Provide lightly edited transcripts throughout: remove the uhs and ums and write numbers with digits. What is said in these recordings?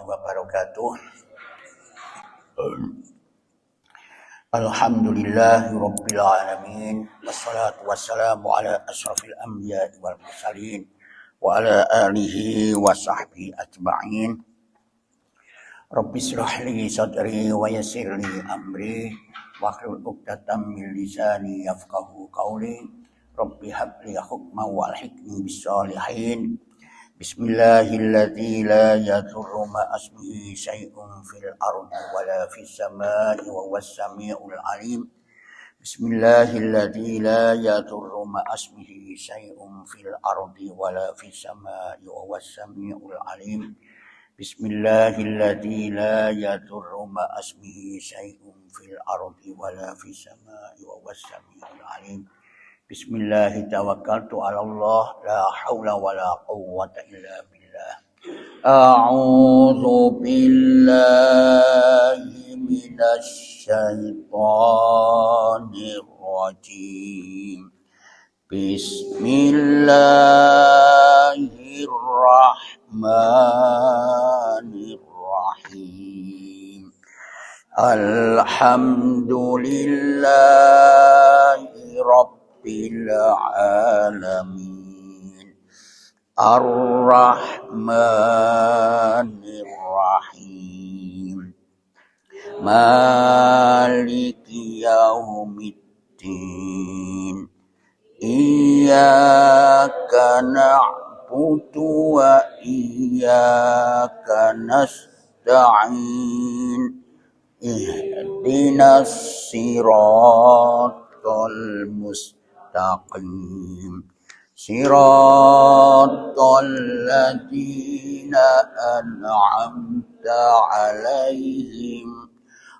wabarakatuh. Alhamdulillahirabbil alamin. Wassalatu wassalamu ala asyrafil anbiya'i wal mursalin wa ala alihi wa sahbihi ajma'in. Rabbi shrah li sadri wa yassir li amri wahlul 'uqdatam min lisani yafqahu qawli. Rabbi habli hukman wa alhiqni bis sholihin. Bismillahilladzi la yadurru ma asmihi syai'un fil ardi wala fis samai wa huwas samiul alim. Bismillahilladzi la yadurru ma asmihi syai'un fil ardi wala fis samai wa huwas samiul alim. Bismillahilladzi la yadurru ma asmihi syai'un fil ardi wala fis samai wa huwas samiul alim. Bismillah tawakkaltu ala Allah la haula wala quwwata illa billah. A'udzu billahi minasy syaithanir rajim. Bismillahirrahmanirrahim. Alhamdulillahi rabbil alamin. Ar-Rahmanir Rahim. Maliki yaumiddin. Iyyaka na'budu wa iyyaka nasta'in. Ihdinas siratal mustaqim. Siratal ladzina an'amta 'alaihim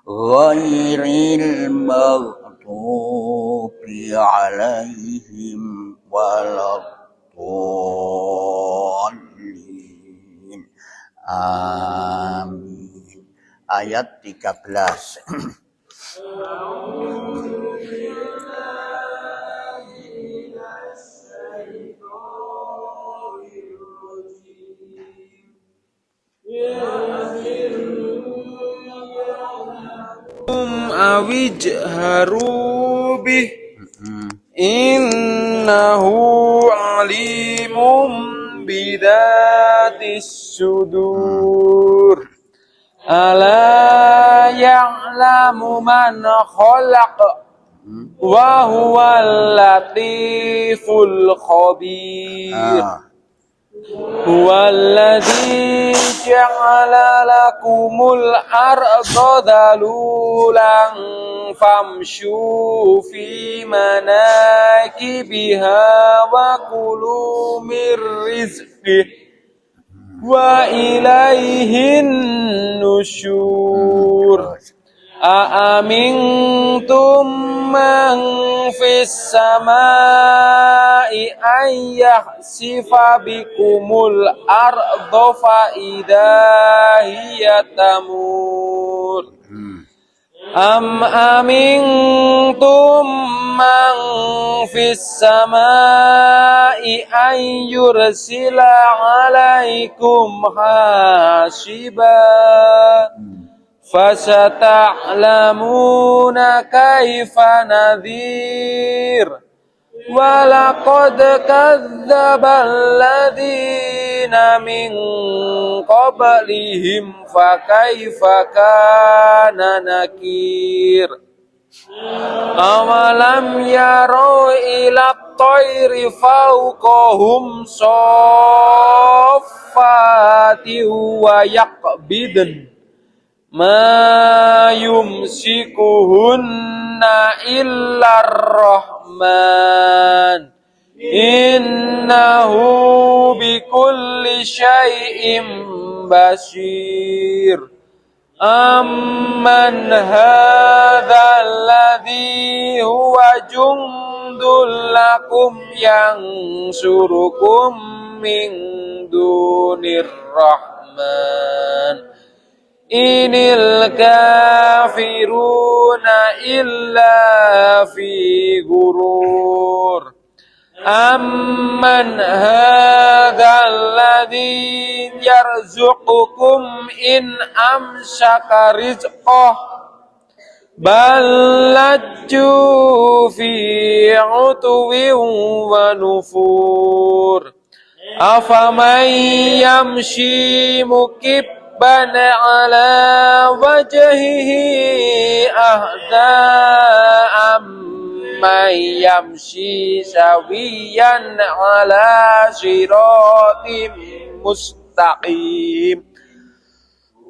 ghairil maghdubi 'alaihim waladdallin. Amin. Ayat 13. Awijharu bih innahu alimum bidatis sudur. Ala ya'lamu man khalaq wa huwal latiful khabir. Huwallazi ja'ala lakumul arda dalulan famshu fi manakibiha wa kulu mir rizqih wa ilaihin nusyur. Aamintum man fis samai ayyahsifa bikumul arda fa idza hiya tamur. Am amintum man fis samai ayyursila alaikum hasiba. Fasata'lamuna kaifa nadhir. Walaqad kadzdzaba alladziina min qablihim fakaifa kana nakir. Awalam yarau ila tayri fawqahum saffati wa yaqbidun ma yumsikuhunna illar rahman innahu bikulli syai'im basir. Amman hadzal ladzi huwa jundul lakum yansurukum min dunir rahman inil kafiruna illa fi gurur. Amman hadzal ladzi yarzuqukum in amsaka rizqah bal lajju fi utwin wa nufur afaman yamshi mukibban ala wajhihi ahda man yamshi sawiyan ala siratim mustaqim.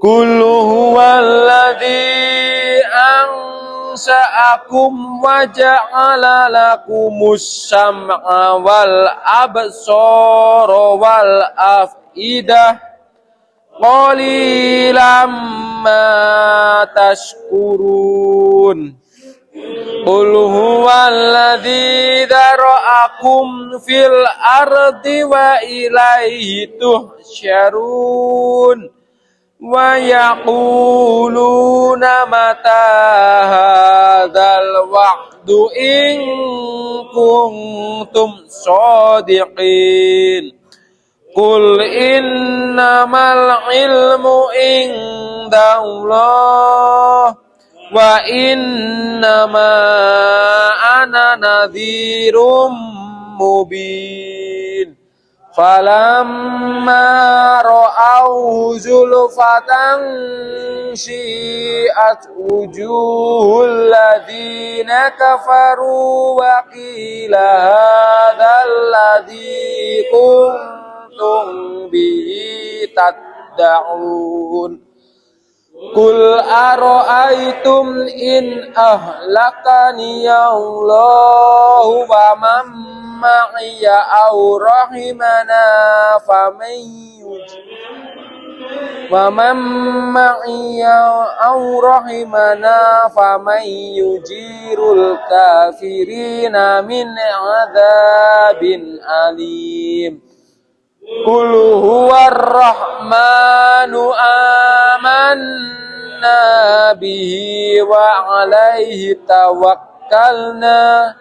Qul huwallazi ansa'akum wa ja'ala lakumus sam'a wal absara wal af'idah qalilan ma tashkurun. Qul huwallazi dzara'akum fil ardi wa ilaihi tuhsyarun. Wa yaquluna mata hadzal wa'du in kuntum shadiqin. Qul innamal ilmu indallah wa innama ana nadhirum mubin. Falamma ra'au zulfatan syi'at wujuhul ladina kafaru wa qila hadzal ladzi kuntum bihi tad'un. Qul ara'aytum in ahlakani Allahu wa man ma'iya aw rahimana faman yujirul kafirina min adzabin alim. Qul huwar rahmanu amanna bihi wa alaihi tawakkalna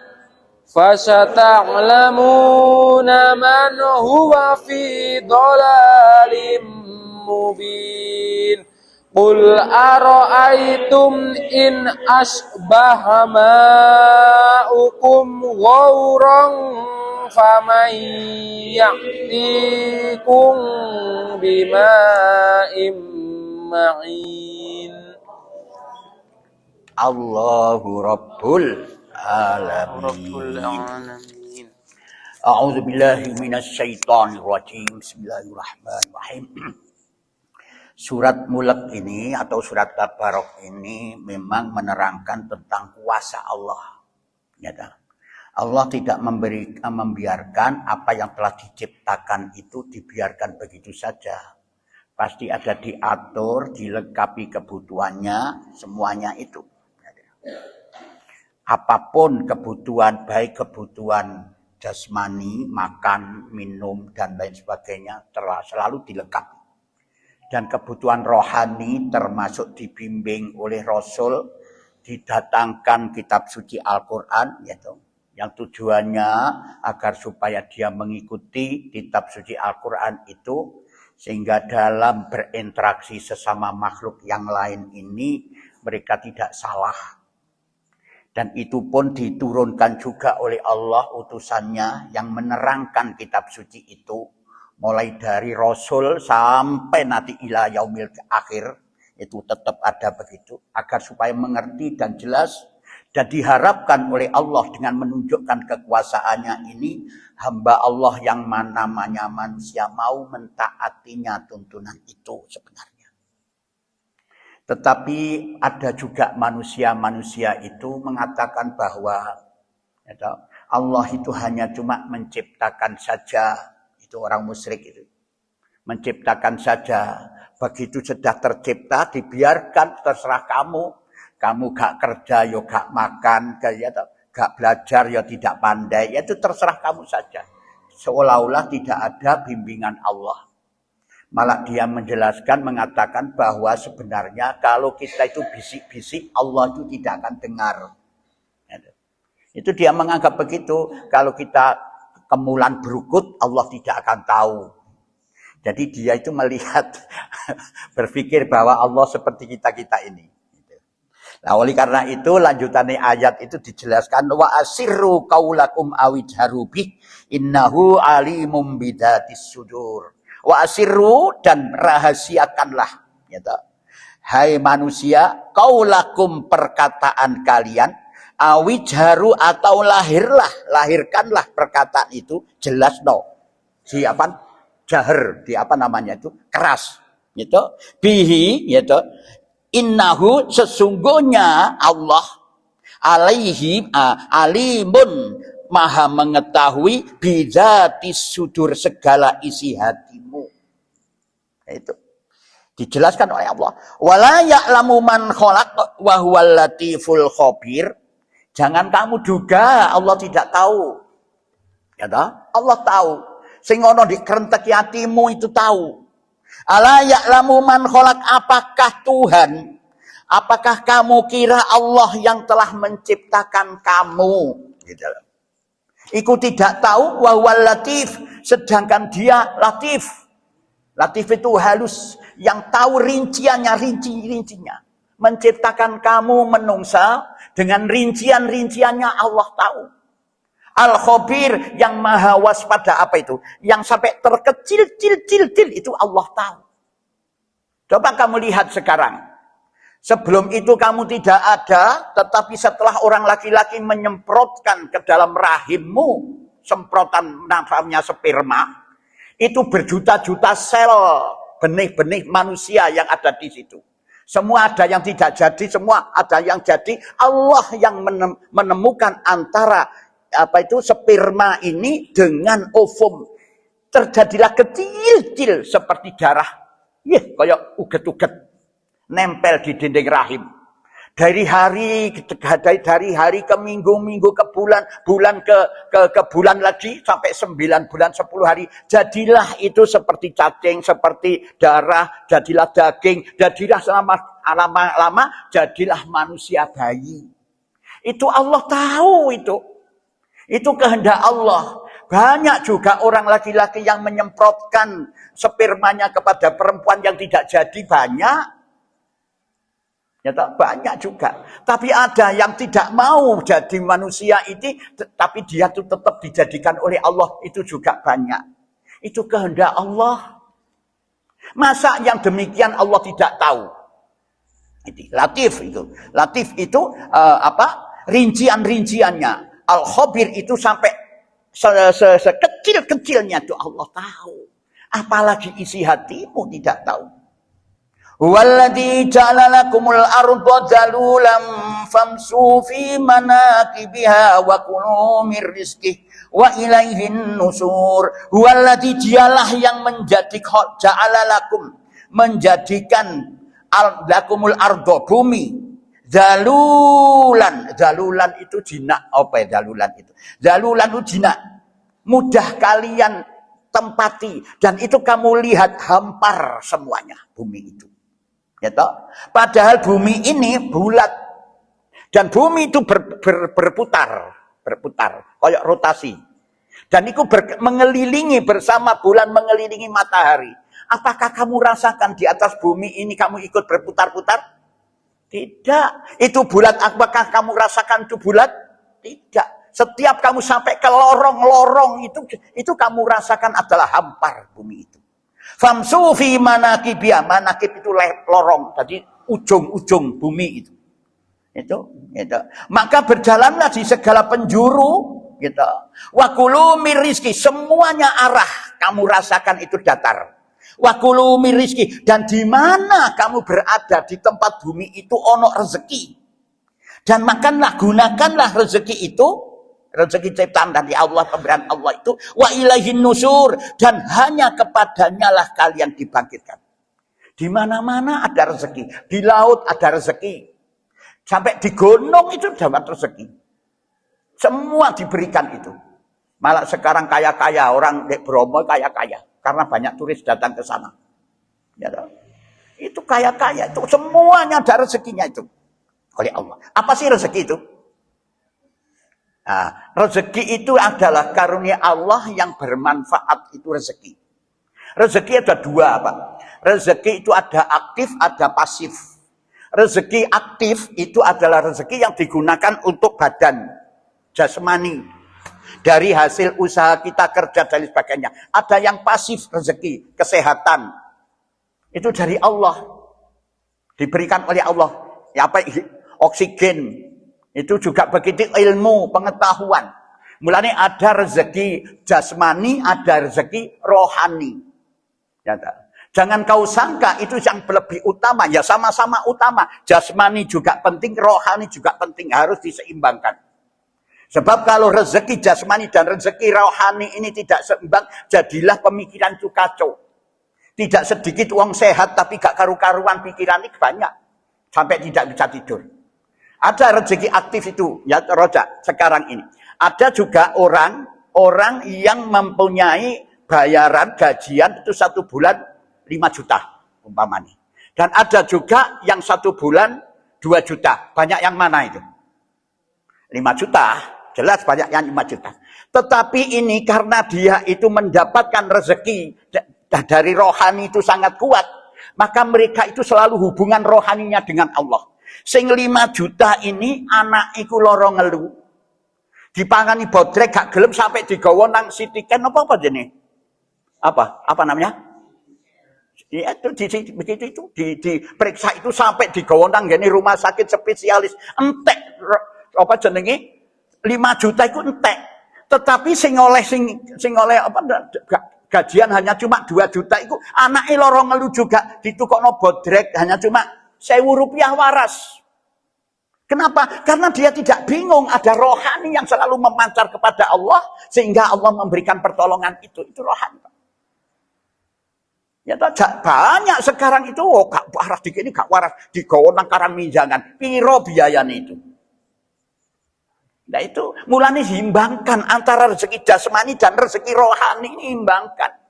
fasata'lamuna man huwa fi dhalalim mubin. Qul ara'aytum in asbaha ma'ukum ghauran faman ya'tikum bima'in ma'in. Allahu Rabbul Alamin. A'udzu billahi minasy syaithanir rajim. Bismillahirrahmanirrahim. Surat Mulk ini atau surat Tabarok ini memang menerangkan tentang kuasa Allah. Ya, Allah tidak membiarkan apa yang telah diciptakan itu dibiarkan begitu saja. Pasti ada diatur, dilengkapi kebutuhannya, semuanya itu. Apapun kebutuhan, baik kebutuhan jasmani, makan, minum, dan lain sebagainya, selalu dilengkapi. Dan kebutuhan rohani termasuk dibimbing oleh Rasul, didatangkan kitab suci Al-Quran, yaitu yang tujuannya agar supaya dia mengikuti kitab suci Al-Quran itu, sehingga dalam berinteraksi sesama makhluk yang lain ini, mereka tidak salah. Dan itu pun diturunkan juga oleh Allah utusannya yang menerangkan kitab suci itu. Mulai dari Rasul sampai nanti ila yaumil akhir. Itu tetap ada begitu. Agar supaya mengerti dan jelas. Dan diharapkan oleh Allah dengan menunjukkan kekuasaannya ini. Hamba Allah yang namanya manusia mau mentaatinya tuntunan itu sebenarnya. Tetapi ada juga manusia-manusia itu mengatakan bahwa Allah itu hanya cuma menciptakan saja. Itu orang musyrik itu. Menciptakan saja. Begitu sudah tercipta, dibiarkan terserah kamu. Kamu gak kerja, ya gak makan, gak belajar, ya tidak pandai. Ya itu terserah kamu saja. Seolah-olah tidak ada bimbingan Allah. Malah dia menjelaskan, mengatakan bahwa sebenarnya kalau kita itu bisik-bisik, Allah itu tidak akan dengar. Itu dia menganggap begitu. Kalau kita kemulan berukut, Allah tidak akan tahu. Jadi dia itu melihat, berpikir bahwa Allah seperti kita-kita ini. Nah, oleh karena itu lanjutannya ayat itu dijelaskan wa asirru qaulakum awidharu bih innahu alimum bidatis sudur. Wa asirru, dan rahasiakanlah, gitu. Hai manusia, qaulakum perkataan kalian, awidharu atau lahirkanlah perkataan itu, jelas no. Siapa? Jahar, di apa namanya itu? Keras, gitu. Bihi, gitu. Innahu, sesungguhnya Allah alaihi alimun, maha mengetahui bidatis sudur, segala isi hatimu. Itu dijelaskan oleh Allah. Wala ya'lamu man khalaq wa huwal latiful khabir. Jangan kamu duga Allah tidak tahu. Ya toh? Allah tahu. Sing ono di kerentek hatimu itu tahu. Ala ya'lamu man khalaq, apakah Tuhan, apakah kamu kira Allah yang telah menciptakan kamu, gitu. Iku tidak tahu, wa huwal latif, sedangkan dia latif. Latif itu halus, yang tahu rinciannya, rincinya. Menciptakan kamu menungsa dengan rinciannya Allah tahu. Al-Khabir, yang maha waspada, apa itu? Yang sampai terkecil itu Allah tahu. Coba kamu lihat sekarang. Sebelum itu kamu tidak ada, tetapi setelah orang laki-laki menyemprotkan ke dalam rahimmu, semprotan namanya sperma, itu berjuta-juta sel benih-benih manusia yang ada di situ. Semua ada yang tidak jadi, semua ada yang jadi. Allah yang menemukan antara sperma ini dengan ovum. Terjadilah kecil-kecil seperti darah. Kayak uget-uget nempel di dinding rahim. Dari hari ke minggu ke bulan ke bulan lagi sampai 9 bulan 10 hari. Jadilah itu seperti cacing, seperti darah, jadilah daging, jadilah lama-lama jadilah manusia bayi. Itu Allah tahu itu. Itu kehendak Allah. Banyak juga orang laki-laki yang menyemprotkan spermanya kepada perempuan yang tidak jadi, banyak. Ya, banyak juga. Tapi ada yang tidak mau jadi manusia ini, tapi dia tuh tetap dijadikan oleh Allah, itu juga banyak. Itu kehendak Allah. Masa yang demikian Allah tidak tahu? Itu latif itu. Latif itu rinciannya. Al-Khabir itu sampai sekecil-kecilnya itu Allah tahu. Apalagi isi hatimu tidak tahu. Walladzi ja'ala lakumul arda zalulan famsu fi manakibiha wa kulu mir rizqihi wa ilaihin nusur. Walladzi, dialah yang menjadikan lakumul arda, bumi, Zalulan itu jinak. Apa ya zalulan itu? Zalulan itu jinak. Mudah kalian tempati. Dan itu kamu lihat hampar semuanya bumi itu. Ya toh? Padahal bumi ini bulat. Dan bumi itu berputar. Kayak rotasi. Dan itu mengelilingi bersama bulan, mengelilingi matahari. Apakah kamu rasakan di atas bumi ini kamu ikut berputar-putar? Tidak. Itu bulat, apakah kamu rasakan itu bulat? Tidak. Setiap kamu sampai ke lorong-lorong itu kamu rasakan adalah hampar bumi itu. Famsu fi manakibia. Manakib itu lorong. Jadi ujung-ujung bumi itu. Itu. Maka berjalanlah di segala penjuru. Gitu. Wa kulu mir rizki. Semuanya arah kamu rasakan itu datar. Wa kulu mir rizki, dan di mana kamu berada di tempat bumi itu ono rezeki. Dan makanlah, gunakanlah rezeki itu, rezeki ciptaan dari Allah, pemberian Allah itu, wa ilaihin nusur, dan hanya kepadanya lah kalian dibangkitkan. Di mana-mana ada rezeki, di laut ada rezeki. Sampai di gunung itu dapat rezeki. Semua diberikan itu. Malah sekarang kaya-kaya, orang di Bromo kaya-kaya. Karena banyak turis datang ke sana. Ya, itu kaya-kaya. Itu semuanya ada rezekinya itu. Oleh Allah. Apa sih rezeki itu? Nah, rezeki itu adalah karunia Allah yang bermanfaat, itu rezeki. Rezeki ada dua, Pak. Rezeki itu ada aktif, ada pasif. Rezeki aktif itu adalah rezeki yang digunakan untuk badan, jasmani. Dari hasil usaha kita, kerja, dan sebagainya. Ada yang pasif rezeki, kesehatan. Itu dari Allah. Diberikan oleh Allah. Ya, apa? Oksigen. Itu juga begitu, ilmu, pengetahuan. Mulanya ada rezeki jasmani, ada rezeki rohani. Ya, jangan kau sangka itu yang lebih utama. Ya sama-sama utama. Jasmani juga penting, rohani juga penting. Harus diseimbangkan. Sebab kalau rezeki jasmani dan rezeki rohani ini tidak seimbang, jadilah pemikiran itu kacau. Tidak sedikit uang sehat tapi gak karu-karuan, pikiran ini banyak. Sampai tidak bisa tidur. Ada rezeki aktif itu, ya Roja, sekarang ini. Ada juga orang yang mempunyai bayaran gajian itu 1 bulan 5 juta umpamanya. Dan ada juga yang 1 bulan 2 juta. Banyak yang mana itu? 5 juta. Jelas banyak yang 5 juta. Tetapi ini karena dia itu mendapatkan rezeki dari rohani itu sangat kuat. Maka mereka itu selalu hubungan rohaninya dengan Allah. Sing 5 juta ini anak iku loro ngelu. Dipangani bodrek gak gelem sampai digawa nang sitiken apa jenenge? Apa namanya? Ya itu begitu itu diperiksa itu sampai digawa nang ngene rumah sakit spesialis. Entek apa jenenge? 5 juta itu entek. Tetapi sing oleh apa gajian hanya cuma 2 juta itu anake loro ngelu juga ditukokno bodrek hanya cuma 1.000 rupiah waras. Kenapa? Karena dia tidak bingung, ada rohani yang selalu memancar kepada Allah sehingga Allah memberikan pertolongan itu. Itu rohani. Ya banyak sekarang itu gak waras dikit ini gak waras digawa nang karang minjangan. Piro biayane itu? Nah itu mulanya himbangkan antara rezeki jasmani dan rezeki rohani, ini himbangkan.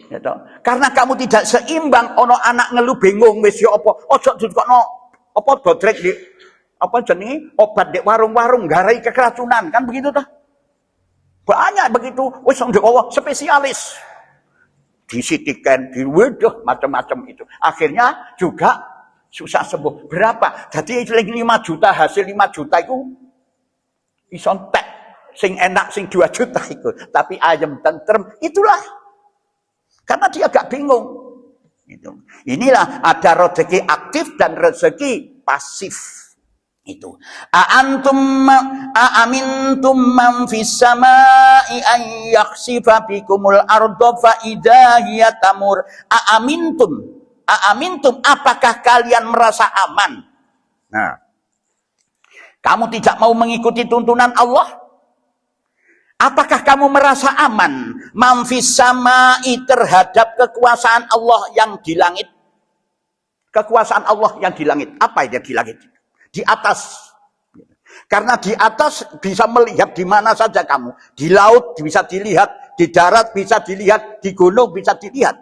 Ya toh? Karena kamu tidak seimbang, ono anak ngeluh bingung wis yo apa? Ojo dikono apa bodrek di apa jenenge obat di warung-warung garai kekeracunan, kan begitu toh? Banyak begitu, wis ndek spesialis. Disitikan, diwedoh macam-macam itu. Akhirnya juga susah sembuh. Berapa? Jadi 5 juta, hasil 5 juta itu iso entek. Sing enak sing 2 juta itu. Tapi ayam tentrem, itulah. Karena dia agak bingung. Itu. Inilah ada rezeki aktif dan rezeki pasif. Itu. Aamintum man fis samai ay yakhsifa bikumul arda fa idza hiya tamur. Aamintum, apakah kalian merasa aman? Nah, kamu tidak mau mengikuti tuntunan Allah? Apakah kamu merasa aman? Mamfis samai terhadap kekuasaan Allah yang di langit. Kekuasaan Allah yang di langit. Apa yang di langit? Di atas. Karena di atas bisa melihat di mana saja kamu. Di laut bisa dilihat. Di darat bisa dilihat. Di gunung bisa dilihat.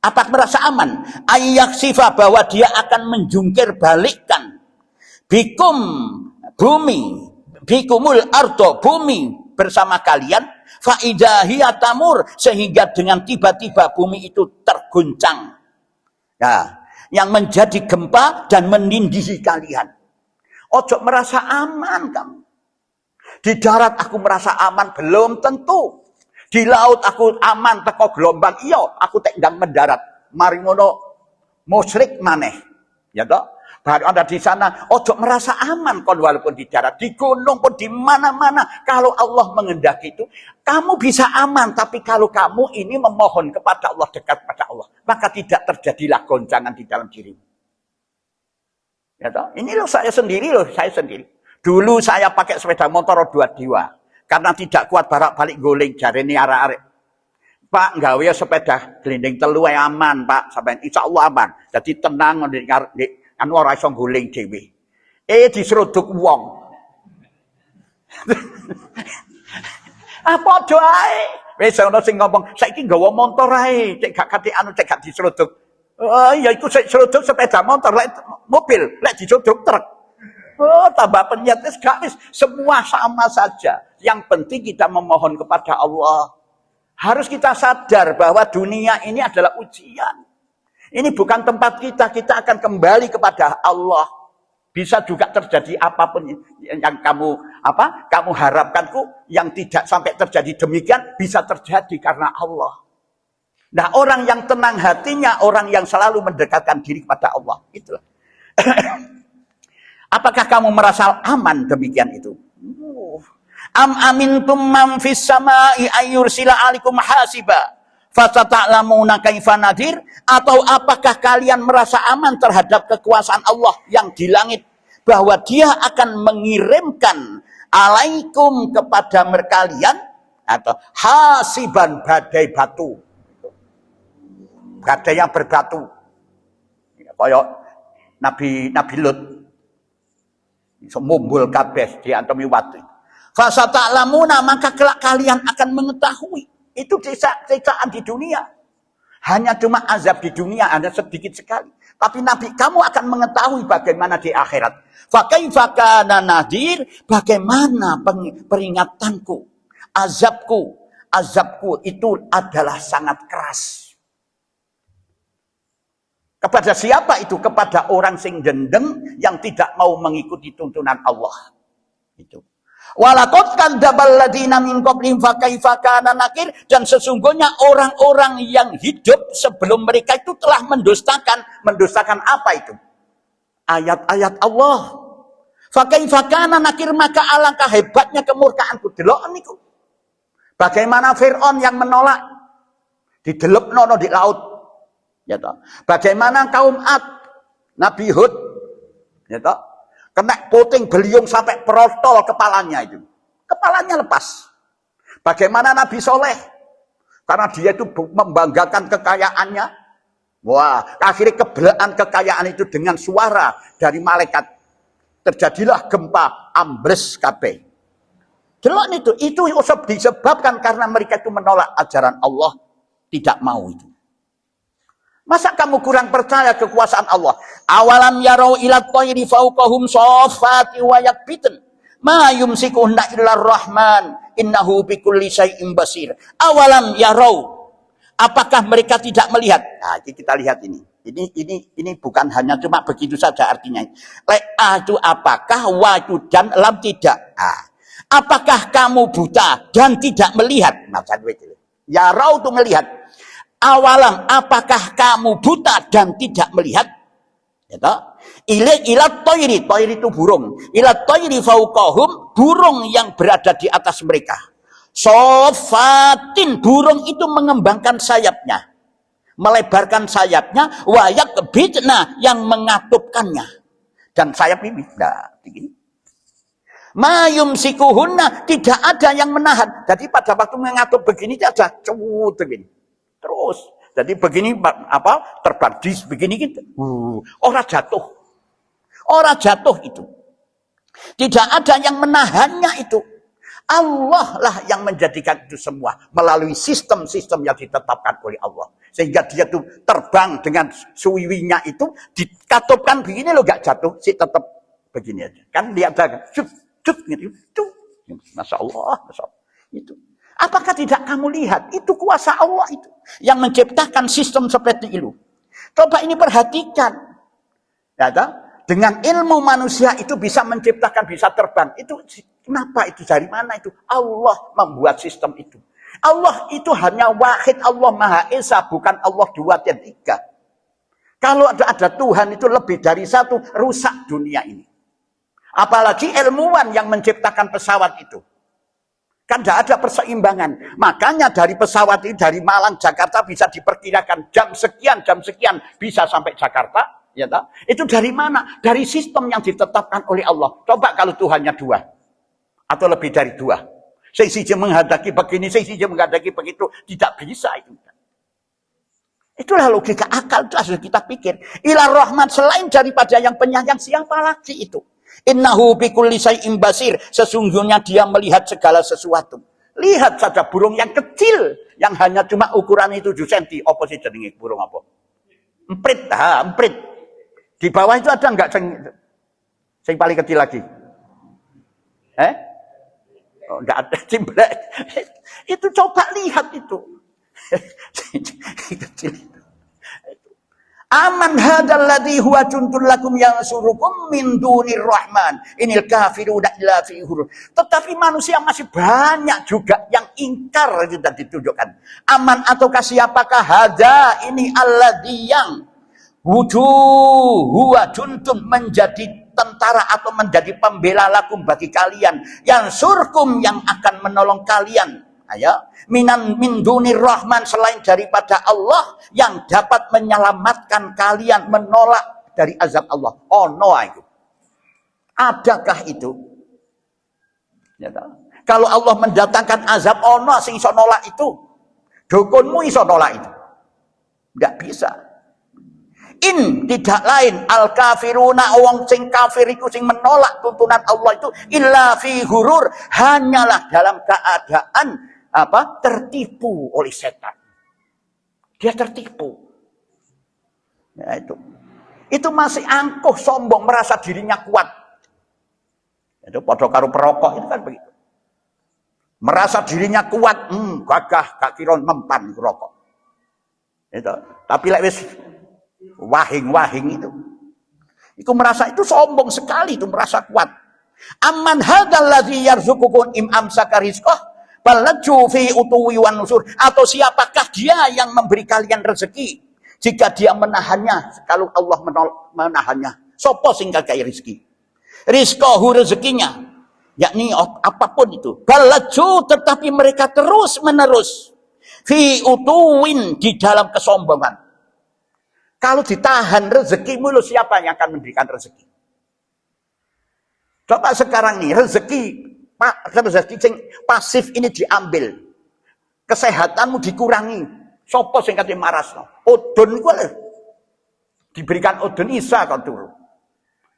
Apa merasa aman? Ayyak sifat bahwa dia akan menjungkir balikkan bikum bumi, bikumul ardo bumi bersama kalian, faidahiyat tamur sehingga dengan tiba-tiba bumi itu terguncang. Nah, yang menjadi gempa dan menindihi kalian. Ojo merasa aman kamu. Di darat aku merasa aman, belum tentu. Di laut aku aman teko gelombang, iya aku tendang mendarat. Mari ngono musyrik maneh. Ya toh? Baru ada di sana, ojo merasa aman kon walaupun di darat, di gunung pun di mana-mana. Kalau Allah mengendaki itu, kamu bisa aman. Tapi kalau kamu ini memohon kepada Allah, dekat pada Allah, maka tidak terjadilah goncangan di dalam dirimu. Ya toh? Ini loh saya sendiri. Dulu saya pakai sepeda motor 2 karena tidak kuat balik guling jarene arek-arek. Pak nggawe sepeda glinding 3 aman, Pak. Sampai insyaallah aman. Jadi tenang anu ora iso guling dhewe. Diseruduk wong. Apa doae? Wis ana sing ngomong, saiki nggawa motor ae, cek gak kate anu cek gak diseruduk. Oh, ya iku seruduk sepeda motor, lek mobil, lek diseruduk truk. Oh, tambah penyatis garis. Semua sama saja. Yang penting kita memohon kepada Allah. Harus kita sadar bahwa dunia ini adalah ujian. Ini bukan tempat kita. Kita akan kembali kepada Allah. Bisa juga terjadi apapun yang kamu harapkanku, yang tidak sampai terjadi demikian, bisa terjadi karena Allah. Nah, orang yang tenang hatinya, orang yang selalu mendekatkan diri kepada Allah. Itulah. Apakah kamu merasa aman demikian itu? Am amintum man fis samai ayyursila alaikum hasiba fasata'lamuna kaifa nadir, atau apakah kalian merasa aman terhadap kekuasaan Allah yang di langit, bahwa Dia akan mengirimkan alaikum kepada kalian atau hasiban, badai batu, badai yang berbatu, kayak Nabi Lut, semumbul kabeh di antemi watu. Fasata'lamuna, maka kelak kalian akan mengetahui. Itu siksaan di dunia. Hanya cuma azab di dunia, ada sedikit sekali. Tapi Nabi, kamu akan mengetahui bagaimana di akhirat. Fakaifa kana nadir, bagaimana peringatanku, azabku itu adalah sangat keras. Kepada siapa itu? Kepada orang sing dendeng yang tidak mau mengikuti tuntunan Allah. Itu. Walaqad kadzdzabal ladzina min qablihim fakaifa kana nakir, dan sesungguhnya orang-orang yang hidup sebelum mereka itu telah mendustakan apa itu? Ayat-ayat Allah. Fakaifa kana nakir, maka alangkah hebatnya kemurkaanku. Delok niku. Bagaimana Firaun yang menolak didelepno di laut. Ya toh. Bagaimana kaum Ad, Nabi Hud, ya toh. Kena puting beliung sampai protol kepalanya itu. Kepalanya lepas. Bagaimana Nabi Soleh? Karena dia itu membanggakan kekayaannya. Wah, akhirnya kebelaan kekayaan itu dengan suara dari malaikat. Terjadilah gempa, ambles kabeh. Jelas itu disebabkan karena mereka itu menolak ajaran Allah. Tidak mau itu. Masa kamu kurang percaya kekuasaan Allah? Awalam yarau ila tayri fawqahum saffati wa yakbitun ma yumsikuhunna illar rahman innahu bikulli syai'in basir. Awalam yarau, apakah mereka tidak melihat? Nah, kita lihat ini. Ini bukan hanya cuma begitu saja artinya. Itu apakah, waju dan lam tidak. Nah, apakah kamu buta dan tidak melihat? Macam itu. Yarau itu melihat. Awalam, apakah kamu buta dan tidak melihat? Ilat toiri itu burung. Ilat toiri fauqahum, burung yang berada di atas mereka. Sofatin, burung itu mengembangkan sayapnya, melebarkan sayapnya. Wayak bidna, yang mengatupkannya. Dan sayap ini, nah, begini. Mayum sikuhunna, tidak ada yang menahan. Jadi pada waktu mengatup begini, dia ada cewut begini. Terus, jadi begini terbang begini gitu. Orang jatuh itu. Tidak ada yang menahannya itu. Allah lah yang menjadikan itu semua melalui sistem-sistem yang ditetapkan oleh Allah. Sehingga dia tuh terbang dengan suwiwinya itu dikatupkan begini loh, gak jatuh, sih tetap begini aja. Kan dia ada cut gitu. Masya Allah itu. Apakah tidak kamu lihat? Itu kuasa Allah itu. Yang menciptakan sistem seperti itu. Coba ini perhatikan. Ya, dengan ilmu manusia itu bisa menciptakan, bisa terbang. Itu kenapa itu? Dari mana itu? Allah membuat sistem itu. Allah itu hanya wahid, Allah Maha Esa, bukan Allah dua dan tiga. Kalau ada Tuhan itu lebih dari satu, rusak dunia ini. Apalagi ilmuwan yang menciptakan pesawat itu. Kan tidak ada perseimbangan. Makanya dari pesawat ini, dari Malang, Jakarta bisa diperkirakan jam sekian bisa sampai Jakarta. Ya, itu dari mana? Dari sistem yang ditetapkan oleh Allah. Coba kalau Tuhannya dua. Atau lebih dari dua. Sisi menghadaki begini, sisi menghadaki begitu. Tidak bisa itu. Itulah logika akal. Itu harus kita pikir. Ilar rahmat, selain daripada yang penyayang, siapa lagi itu? Innahu bikulli syai'in basir, sesungguhnya dia melihat segala sesuatu. Lihat saja burung yang kecil yang hanya cuma ukurannya 7 cm. Apa sih jenenge burung apa? Emprit. Di bawah itu ada enggak Sing paling kecil lagi. Oh, enggak ada ciblek. Itu coba lihat itu. Kecil itu. Aman hadzal ladzi huwa juntun lakum yansurukum min dunir rahman. Inil kafiruna illa fi ghurur. Tetapi manusia masih banyak juga yang ingkar itu tadi ditunjukkan. Aman ataukah siapakah hadza ini alladzi yang huwa juntun menjadi tentara atau menjadi pembela lakum bagi kalian, yang surkum yang akan menolong kalian. Ayo, min dunir rahman, selain daripada Allah yang dapat menyelamatkan kalian, menolak dari azab Allah. Oh no, itu. Adakah itu? Ya, kalau Allah mendatangkan azab, oh no, sing iso nolak itu. Dukunmu iso nolak itu. Enggak bisa. Tidak lain al kafiruna, wong sing kafir iku sing menolak tuntunan Allah itu illa fi ghurur, hanyalah dalam keadaan tertipu oleh setan. Dia tertipu. Ya, itu masih angkuh, sombong, merasa dirinya kuat. Itu padha karo perokok itu kan begitu. Merasa dirinya kuat, gagah gak kira mempan rokok. Itu. Tapi lek wis wahing itu merasa itu sombong sekali, itu merasa kuat. Amman hadzal ladzi yarzuqukum im amsaka rizqah balaju fi utuwi wan nusur, atau siapakah dia yang memberi kalian rezeki jika dia menahannya, kalau Allah menahannya. Sopo sing gagai rezeki? Rizqahu, rezekinya, yakni apapun itu. Balaju, tetapi mereka terus menerus fi utuwin, di dalam kesombongan. Kalau ditahan rezekimu, lo siapa yang akan memberikan rezeki? Coba sekarang nih, rezeki pasif ini diambil. Kesehatanmu dikurangi. Sopo sing kate marasno? Udun iku lho. Diberikan udun Isa kan turu.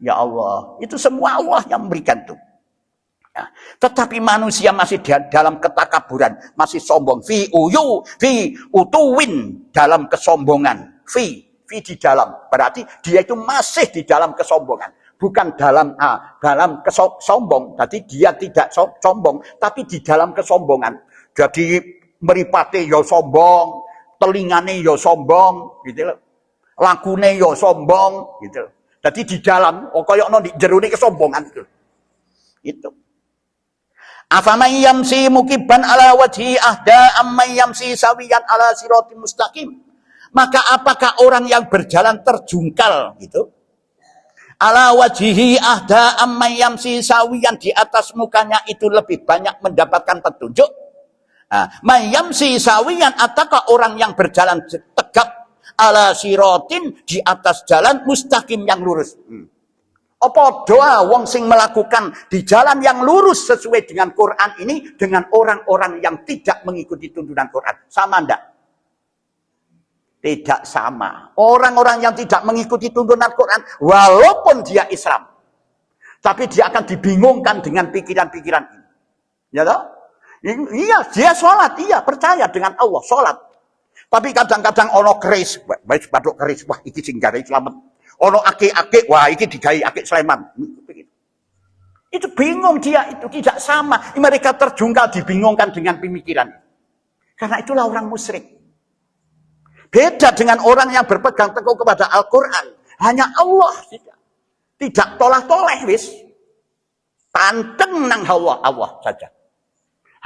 Ya Allah, itu semua Allah yang memberikan itu. Ya. Tetapi manusia masih dalam ketakaburan, masih sombong. Fi utuwin, dalam kesombongan. Fi di dalam, berarti dia itu masih di dalam kesombongan, bukan dalam sombong. Jadi dia tidak sombong, tapi di dalam kesombongan. Jadi meripate yo sombong, telingane yo sombong, gitu loh. Lakune yo sombong, gitu loh. Jadi di dalam, koyokno di jerone kesombongan gitu. Itu. Afaman yamsi mukiban ala wajhi ahda amman yamsi sawiyan ala siratim mustaqim. Maka apakah orang yang berjalan terjungkal gitu, ala wajihi ahda amman yamsi sawiyan, di atas mukanya itu lebih banyak mendapatkan petunjuk. Mayamsi sawiyan, ataukah orang yang berjalan tegap ala siratin, di atas jalan mustaqim yang lurus. Apa doa wong sing melakukan di jalan yang lurus sesuai dengan Quran ini dengan orang-orang yang tidak mengikuti tuntunan Quran, sama ndak? Tidak sama. Orang-orang yang tidak mengikuti tuntunan Quran, walaupun dia Islam, tapi dia akan dibingungkan dengan pikiran-pikiran ini. Ya toh? Iya, dia sholat, iya, percaya dengan Allah, sholat. Tapi kadang-kadang ono keris, baik baduk keris, wah iki sing gare selamat. Ono ake-ake, wah iki digawe ake Sleman. Itu bingung dia, itu tidak sama. Mereka terjungkal, dibingungkan dengan pemikiran. Karena itulah orang musyrik. Beda dengan orang yang berpegang teguh kepada Al-Quran. Hanya Allah. Tidak toleh-toleh wis. Tanteng nang Allah saja.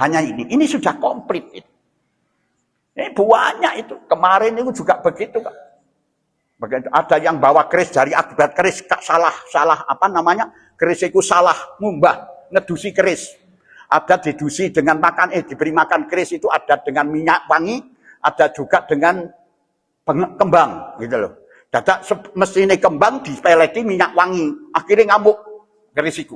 Hanya ini. Ini sudah komplit. Ini banyak itu. Kemarin itu juga begitu. Ada yang bawa keris dari akibat keris. Salah apa namanya. Keris itu salah ngumbah. Ngedusi keris. Ada didusi dengan makan. Diberi makan keris itu ada dengan minyak wangi. Ada juga dengan kembang gitu loh. Dadak mestine kembang dipeleti minyak wangi, akhirnya ngamuk kerisiku.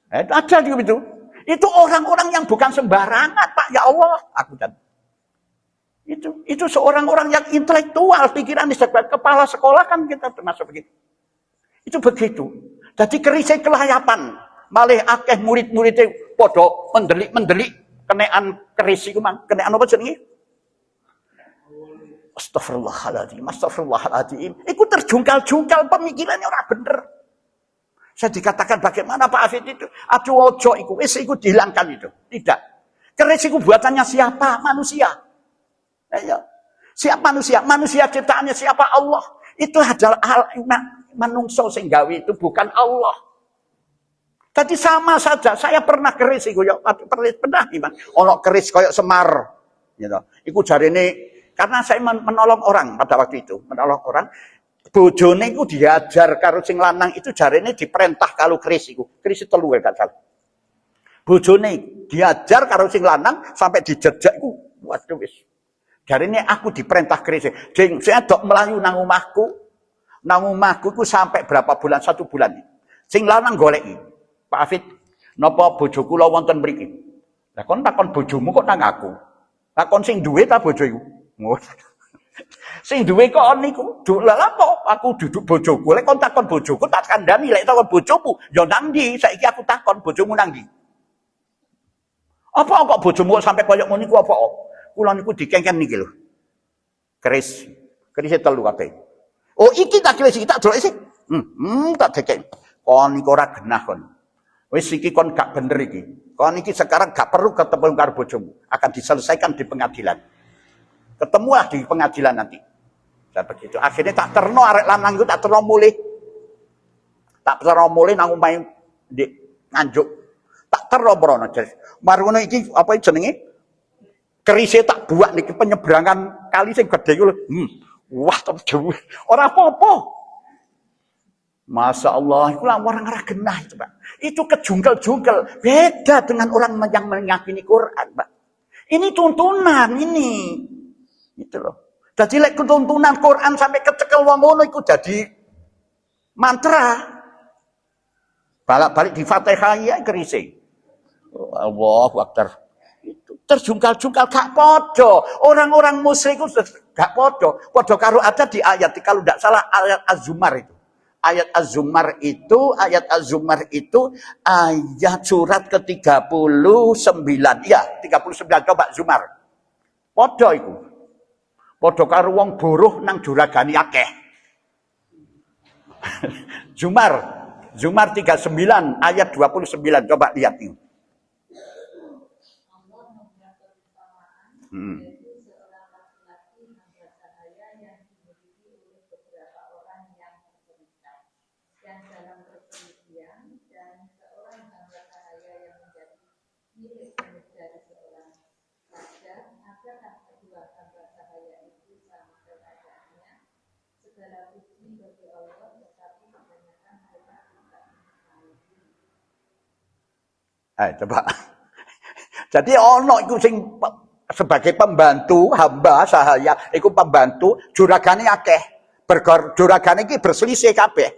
Itu ada gitu. Itu orang-orang yang bukan sembarangan, Pak, ya Allah, aku dan itu seorang orang yang intelektual, pikiran di kepala sekolah kan kita termasuk begitu. Itu begitu. Jadi kerisnya kelayapan, malah akeh murid-muridnya podo mendelik kenaan keris iku mang, kenaan apa jenenge? Astagfirullahaladzim. Itu terjungkal-jungkal pemikirannya orang bener. Saya dikatakan bagaimana Pak Hafid itu? Aduh ojo iku, wis iku dihilangkan itu. Tidak. Keris itu buatannya siapa? Manusia. Ayo. Siapa manusia? Manusia ciptaannya siapa? Allah. Itu adalah hal manungso sing gawe itu bukan Allah. Tadi sama saja. Saya pernah keris iku yo pernah gimana? Ono keris koyo Semar gitu. Iku jarine karena saya menolong orang pada waktu itu, menolong orang. Bojone iku diajar karo sing lanang itu jarine diperintah kalau keris iku. Keris telu gak salah. Bojone diajar karo sing lanang sampai dijejak iku. Waduh wis. Jarine aku diperintah keris. Jeng saya dok melayu nang omahku. Nang omahku iku sampai berapa bulan? 1 bulan. Sing lanang goleki. Pak Hafid, napa bojo kula wonten mriki? Lah kon takon bojomu kok nang aku. Lah kon sing duwe ta bojo iku? Sing duwe kok niku. Lha apa aku duduk bojoku. Lek kon takon bojoku tak kandhani, lek takon bojomu ya nang ndi? Saiki aku takon bojomu nang ndi? Apa kok bojomu sampai koyo ngono niku apa? Kula niku dikengken niki lho. Keris. Keris telu kabeh. Oh iki tak keris iki tak delok sik. Tak dekek. Kon niku ora genah kon. Wis iki kon gak bener iki. Kon iki sekarang gak perlu ketemu karo bojomu. Akan diselesaikan di pengadilan. Ketemulah di pengadilan nanti. Dan begitu. Akhirnya tak terno arek lanang itu tak terno mulih. Tak terno mulih nang omahe di Nganjuk. Tak terno mrono. Mari ngono iki apa jenenge? Kerise tak buat niki penyeberangan kali sing gedhe iku lho. Wah, temen. Ora apa-apa. Masya Allah, itu orang arah genah itu Pak. Itu kejungkel-jungkel. Beda dengan orang yang meyakini Quran Pak. Ini tuntunan ini. Itu loh. Jadi lek tuntunan Quran sampai kecekel wong ngono iku jadi mantra. Balik-balik di Fatihah ya kerise. Allahu Akbar. Itu terjungkal-jungkal gak podo. Orang-orang musyrik itu gak podo. Podo karo ada di ayat kalau tidak salah ayat Az-Zumar itu. Ayat Az-Zumar itu ayat surat ke-39. Ya, 39 coba Zumar. Podo iku. Podo karo wong buruh nang juragani akeh. Zumar 39 ayat 29 coba lihat ini. Coba. Jadi ono iku sing sebagai pembantu hamba sahaya, iku pembantu juragane akeh. Juragane iki berselisih kabeh.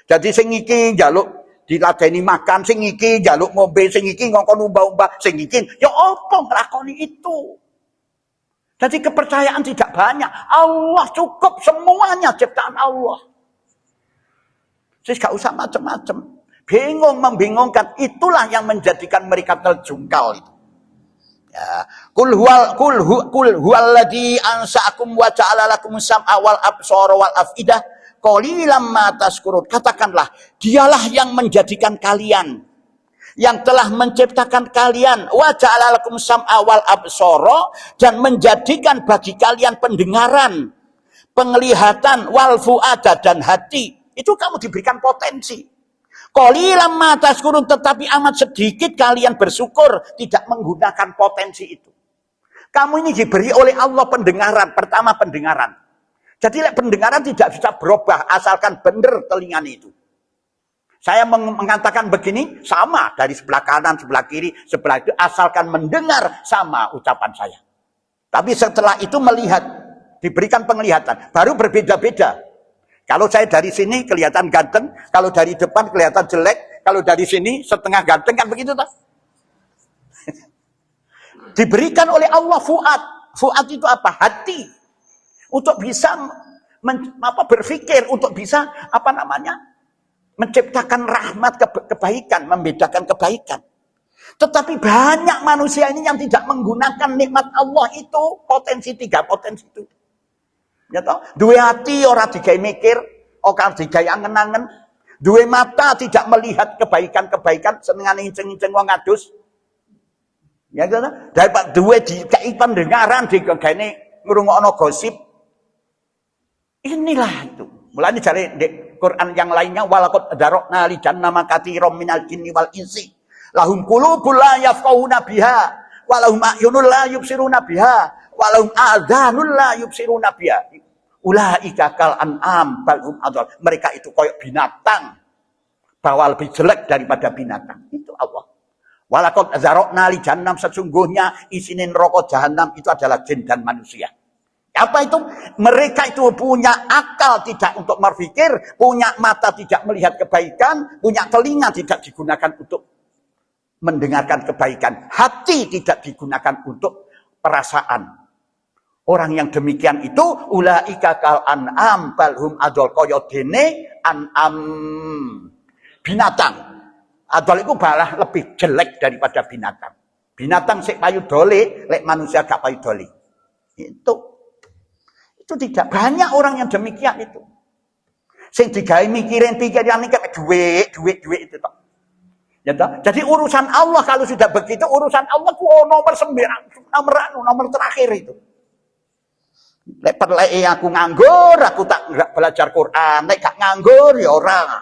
Jadi sing iki njaluk diladeni makan, sing iki njaluk ngombe, sing iki ngongkon umbah-umbah, sing iki ya apa nglakoni itu. Jadi kepercayaan tidak banyak. Allah cukup semuanya ciptaan Allah. Jadi gak usah macam-macam. Bingung membingungkan, itulah yang menjadikan mereka terjungkal itu. Ya, kul huwallazi ansa'akum wa ja'ala lakum sam'a wal absara wal afidah qalilan ma tashkurun. Katakanlah, dialah yang menjadikan kalian, yang telah menciptakan kalian, wa ja'ala lakum sam'a wal absara, dan menjadikan bagi kalian pendengaran, penglihatan, wal fuada, dan hati. Itu kamu diberikan potensi. Qalilan ma tashkurun, tetapi amat sedikit kalian bersyukur tidak menggunakan potensi itu. Kamu ini diberi oleh Allah pendengaran, pertama pendengaran. Jadi pendengaran tidak bisa berubah asalkan benar telinganya itu. Saya mengatakan begini sama dari sebelah kanan, sebelah kiri, sebelah itu asalkan mendengar sama ucapan saya. Tapi setelah itu melihat, diberikan penglihatan, baru berbeda-beda. Kalau saya dari sini kelihatan ganteng, kalau dari depan kelihatan jelek, kalau dari sini setengah ganteng, kan begitu tak? Diberikan oleh Allah fuad. Fuad itu apa? Hati. Untuk bisa berpikir, untuk bisa menciptakan rahmat kebaikan, membedakan kebaikan. Tetapi banyak manusia ini yang tidak menggunakan nikmat Allah itu, tiga potensi itu. Ya toh, duwe hati ora digawe mikir, ora digawe angen-angen. Duwe mata tidak melihat kebaikan-kebaikan senengane inceng-inceng wong adus. Ya kan? Daripada duwe dikai pendengaran digegene ngrungokno gosip. Inilah itu. Mulane jare di Quran yang lainnya walaqad darokna li jannama katsiran minal jinni wal insi. Lahum qulubun la yafqahuna biha, walahum a'yunun la yubsiruna biha, walahum adhanun la yubsiruna biha. Ulaika kal an'am bal hum adall. Mereka itu koyok binatang, bahwa lebih jelek daripada binatang. Itu Allah. Walaqad zarokna li jahannam, sesungguhnya isinin rokok jahanam itu adalah jin dan manusia. Apa itu? Mereka itu punya akal tidak untuk berpikir, punya mata tidak melihat kebaikan, punya telinga tidak digunakan untuk mendengarkan kebaikan, hati tidak digunakan untuk perasaan. Orang yang demikian itu ulaika kal an'am bal hum adall, kaya dene an'am binatang. Adol itu malah lebih jelek daripada binatang. Binatang sik payu dole, lek manusia gak payu dole. Itu tidak banyak orang yang demikian itu. Sing digawe mikirin pikiran iki duit itu tok. Ya toh? Jadi urusan Allah kalau sudah begitu, urusan Allah ku nomor 9, nomor terakhir itu. Lek perleke aku nganggur, aku tak belajar Quran, lek gak nganggur ya ora.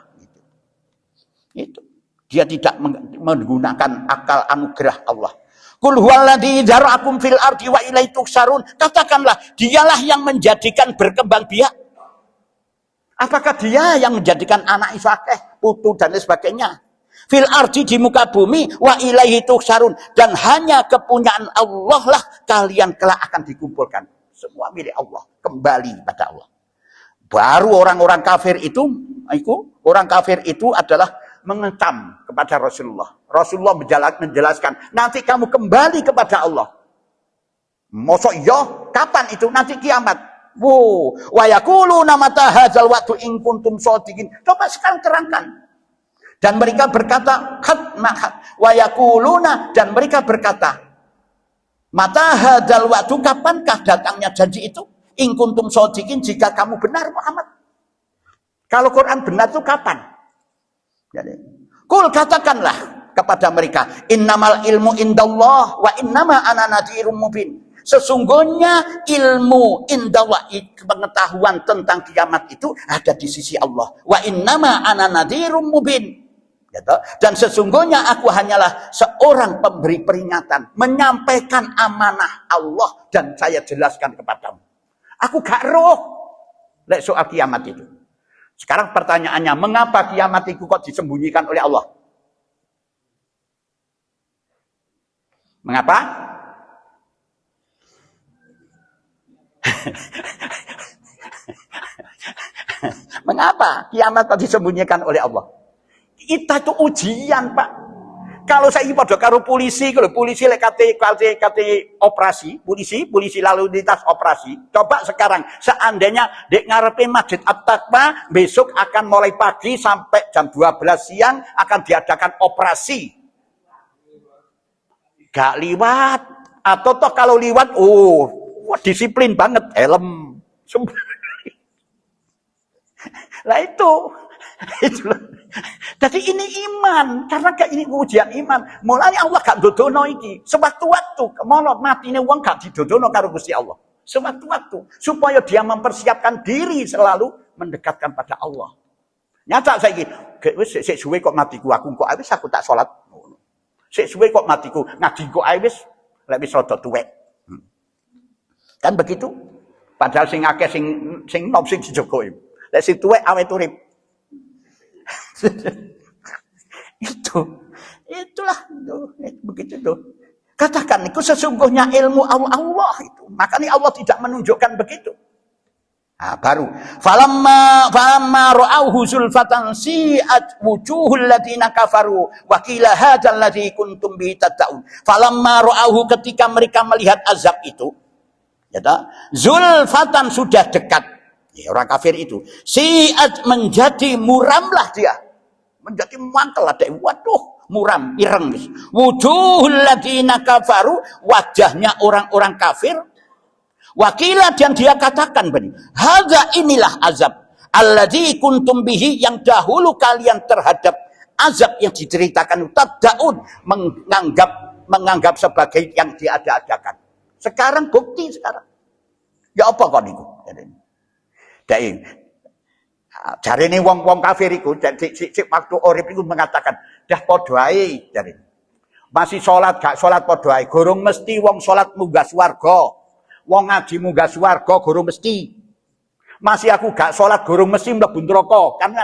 Itu. Dia tidak menggunakan akal anugerah Allah. Qul huwallazi dzara'akum fil ardi wa ilaihi tuhsyarun. Katakanlah, dialah yang menjadikan berkembang biak. Apakah dia yang menjadikan anak Ishakeh, putu dan lain sebagainya? Fil ardi, di muka bumi, wa ilaihi tuhsyarun, dan hanya kepunyaan Allah lah kalian kelak akan dikumpulkan. Semua milik Allah, kembali pada Allah. Baru orang-orang kafir itu adalah mengecam kepada Rasulullah. Rasulullah menjelaskan, nanti kamu kembali kepada Allah. Mosok iya, kapan itu? Nanti kiamat. Wa yaquluna mata hadzal waqtu in kuntum shadiqin. Coba sekarang terangkan. Dan mereka berkata, wa yaquluna, dan mereka berkata, mata hadzal waqtu, kapankah datangnya janji itu? In kuntum shadiqin, jika kamu benar Muhammad. Kalau Quran benar itu kapan? Kul, katakanlah kepada mereka, innamal ilmu indallah wa innama ana nadhirum mubin. Sesungguhnya ilmu indallah, pengetahuan tentang kiamat itu ada di sisi Allah. Wa innama ana nadhirum mubin. Dan sesungguhnya aku hanyalah seorang pemberi peringatan, menyampaikan amanah Allah dan saya jelaskan kepadamu. Aku gak roh lek soal kiamat itu. Sekarang pertanyaannya, mengapa kiamat itu kok disembunyikan oleh Allah? Mengapa? Mengapa kiamat kok disembunyikan oleh Allah? Kita itu ujian, Pak. Kalau saya pada karo polisi, kalau polisi lek kate operasi, polisi lalu lintas operasi. Coba sekarang, seandainya dek ngarepe Masjid At-Taqwa besok akan mulai pagi sampai jam 12 siang akan diadakan operasi. Gak liwat, atau toh kalau liwat, disiplin banget, helm. Lah itulah. Jadi ini iman, karena ini ujian iman. Mulanya Allah gak dodono iki. Sewaktu-waktu kemolot matine wong gak didodono karo Gusti Allah. Sewaktu-waktu supaya dia mempersiapkan diri selalu mendekatkan pada Allah. Nyata saiki, wis sik suwe kok matiku aku wis aku tak salat. Sik suwe kok matiku ngaji kok wis lek wis rada tuwek. Kan begitu? Padahal sing akeh sing nom sing dijogo. Lek sing tuwek awet urip. Itulah begitu tuh. Katakan itu sesungguhnya ilmu Allah itu. Makanya Allah tidak menunjukkan begitu. Nah, baru falamma ra'auhu zulfatan si'at wujuhul ladina kafaru wa qila hadzal ladzi kuntum bihi tad'un. Falamma ra'auhu, ketika mereka melihat azab itu, ya ta, zulfatan sudah dekat. Ya, orang kafir itu si'at, menjadi muramlah dia. Menjadi mangkel ada, waduh, muram, ireng. Wujuhul ladina kafaru, wajahnya orang-orang kafir. Wakilah, dan dia katakan begini, hadza, inilah azab alladzi kuntum bihi, yang dahulu kalian terhadap azab yang diceritakan tabdaun menganggap sebagai yang diada-adakan. Sekarang bukti sekarang. Ya apa kok niku? Dai jarene wong-wong kafir iku waktu urip iku mengatakan, "Dah padha ae," jarene. Masih salat gak salat padha ae, gorong mesti wong salat munggah swarga. Wong ngaji munggah swarga gorong mesti. Masih aku gak salat gorong mesti mlebu neraka. Kan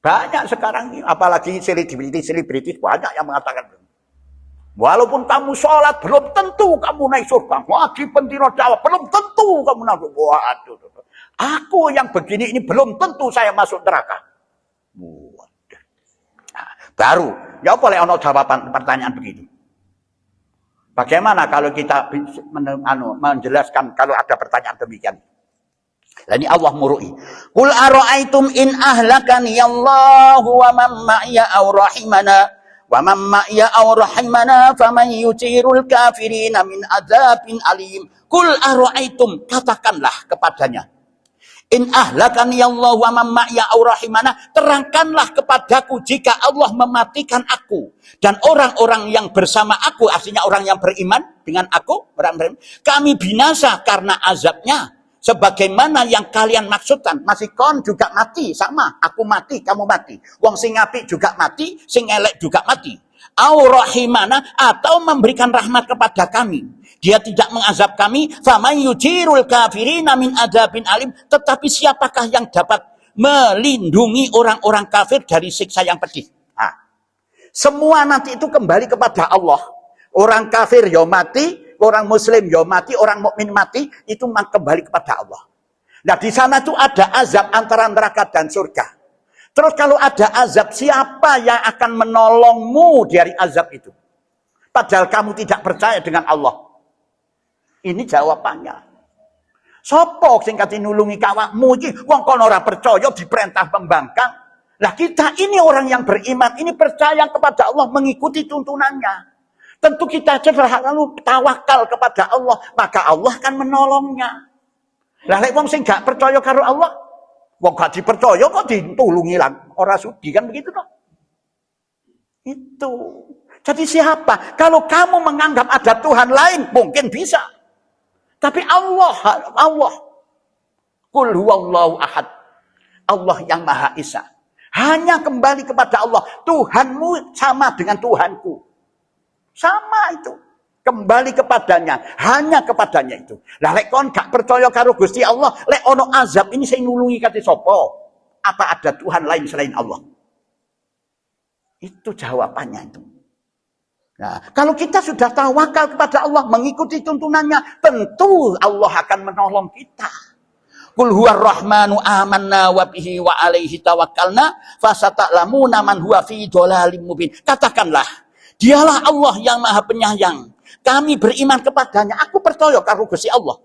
banyak sekarang ini, apalagi selebritis banyak yang mengatakan, walaupun kamu sholat belum tentu kamu naik surga. Wajib pentiro jawab belum tentu kamu naik surga. Waduh, aku yang begini ini belum tentu saya masuk neraka. Waduh. Nah, baru ya boleh ono jawaban pertanyaan begitu. Bagaimana kalau kita menjelaskan kalau ada pertanyaan demikian? Lah ini Allah murui. Qul ara'aitum in ahlakani Allahu wa man ma'iya aw rahimana wa man ma'iya aw rahimana faman yutirul kafirina min adzabin alim. Qul ara'aitum, katakanlah kepadanya. In ahlakani Allahu wa man ma'iya aw rahimana, terangkanlah kepadaku jika Allah mematikan aku dan orang-orang yang bersama aku, artinya orang yang beriman dengan aku, orang beriman, kami binasa karena azabnya. Sebagaimana yang kalian maksudkan, masih kon juga mati, sama, aku mati, kamu mati. Wong sing apik juga mati, sing elek juga mati. Au rahimana, atau memberikan rahmat kepada kami. Dia tidak mengazab kami, faman yujirul kafirina min adzabin alim. Tetapi siapakah yang dapat melindungi orang-orang kafir dari siksa yang pedih? Nah, semua nanti itu kembali kepada Allah. Orang kafir ya mati, orang muslim ya mati, orang mukmin mati, itu kembali kepada Allah. Nah, di sana tuh ada azab antara neraka dan surga. Terus kalau ada azab, siapa yang akan menolongmu dari azab itu? Padahal kamu tidak percaya dengan Allah. Ini jawabannya. Sopo sing kate nulungi kawakmu iki, wong kono ora percaya diperintah pembangkang. Lah kita ini orang yang beriman, ini percaya kepada Allah, mengikuti tuntunannya. Tentu kita lalu tawakal kepada Allah, maka Allah akan menolongnya. Lah lek wong sing gak percaya karo Allah, wong gak dipercaya kok ditulungi lan ora sudi, kan begitu toh? Itu. Jadi siapa? Kalau kamu menganggap ada Tuhan lain, mungkin bisa. Tapi Allah. Qul huwallahu ahad. Allah yang Maha Esa. Hanya kembali kepada Allah. Tuhanmu sama dengan Tuhanku. Sama itu. Kembali kepadanya. Hanya kepadanya itu. Lah lek kon gak percaya karo Gusti Allah, lek ono azab ini saya nulungi kate sapa? Apa ada Tuhan lain selain Allah? Itu jawabannya itu. Nah, kalau kita sudah tawakal kepada Allah, mengikuti tuntunannya, tentu Allah akan menolong kita. Qul huwar rahmanu amanna wa bihi wa alaihi tawakkalna fasata'lamuna man huwa fi dhalalim mubin. Katakanlah, dialah Allah yang Maha Penyayang. Kami beriman kepadanya. Aku percaya karo Gusti Allah.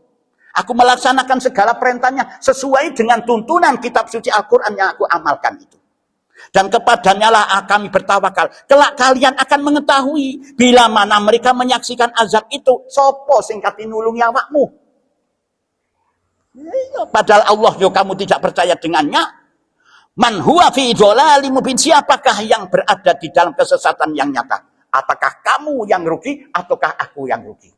Aku melaksanakan segala perintahnya sesuai dengan tuntunan kitab suci Al-Quran yang aku amalkan itu. Dan kepadanya lah kami bertawakal. Kelak kalian akan mengetahui bila mana mereka menyaksikan azab itu. Sopo sing kati nulungi awakmu. Padahal Allah yo kamu tidak percaya dengannya. Man huwa fi dhalalim mubin. Siapakah yang berada di dalam kesesatan yang nyata? Apakah kamu yang rugi ataukah aku yang rugi?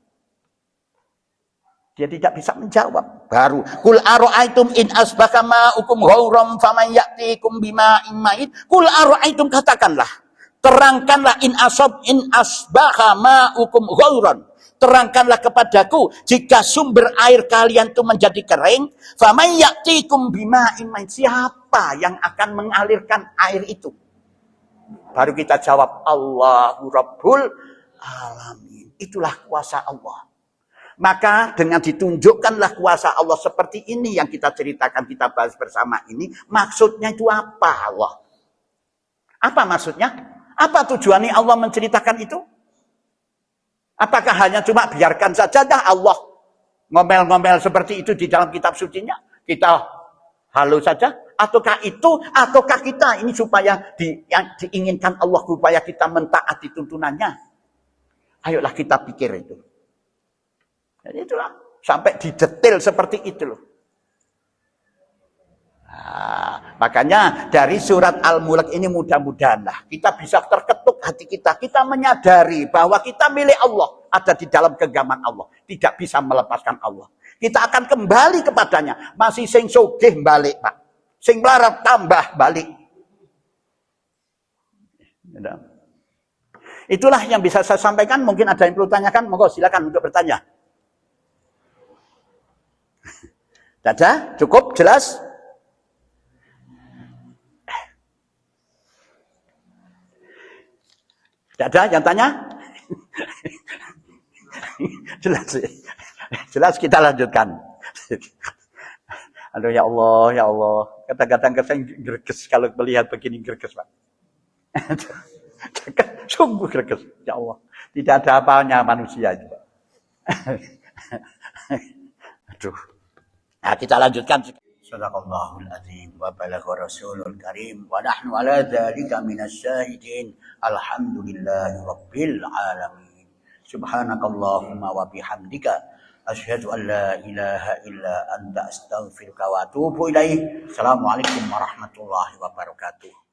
Dia tidak bisa menjawab. Baru kul ara'aitum in asbaka ma'ukum ghauram faman ya'tikum bima'in ma'in. Kul ara'aitum, katakanlah, terangkanlah in asbaka ma'ukum ghauran. Terangkanlah kepadaku jika sumber air kalian itu menjadi kering, faman ya'tikum bima'in ma'in. Siapa yang akan mengalirkan air itu? Baru kita jawab, Allahu Rabbul Alamin. Itulah kuasa Allah. Maka dengan ditunjukkanlah kuasa Allah seperti ini yang kita ceritakan, kita bahas bersama ini. Maksudnya itu apa Allah? Apa maksudnya? Apa tujuannya Allah menceritakan itu? Apakah hanya cuma biarkan saja dah Allah ngomel-ngomel seperti itu di dalam kitab sucinya? Kita halo saja? Ataukah itu, ataukah kita ini supaya yang diinginkan Allah supaya kita mentaati tuntunannya? Ayolah kita pikir itu. Jadi itulah sampai didetail seperti itu loh. Makanya dari surat Al-Mulk ini mudah-mudahanlah kita bisa terketuk hati kita. Kita menyadari bahwa kita milik Allah, ada di dalam genggaman Allah, tidak bisa melepaskan Allah. Kita akan kembali kepadanya. Masih sing sugih balik, Pak. Sing melarat tambah balik. Itulah yang bisa saya sampaikan. Mungkin ada yang perlu tanyakan, monggo silakan untuk bertanya. Ada? Cukup? Jelas? Tidak ada yang tanya? Jelas. Jelas kita lanjutkan. Aduh ya Allah, ya Allah. Kadang-kadang saya greges kalau melihat begini greges, Pak. Sungguh greges, ya Allah. Tidak ada apanya manusia itu, Pak. Aduh. Nah, kita lanjutkan. Sadaqallahul azim wa balagha rasulul karim wa nahnu ala dzalika minasy syahidin. Alhamdulillahi rabbil alamin. Subhanakallahumma wa bihamdika asyhadu an la ilaha illa anta astaghfiruka wa atubu ilaik. Assalamualaikum warahmatullahi wabarakatuh.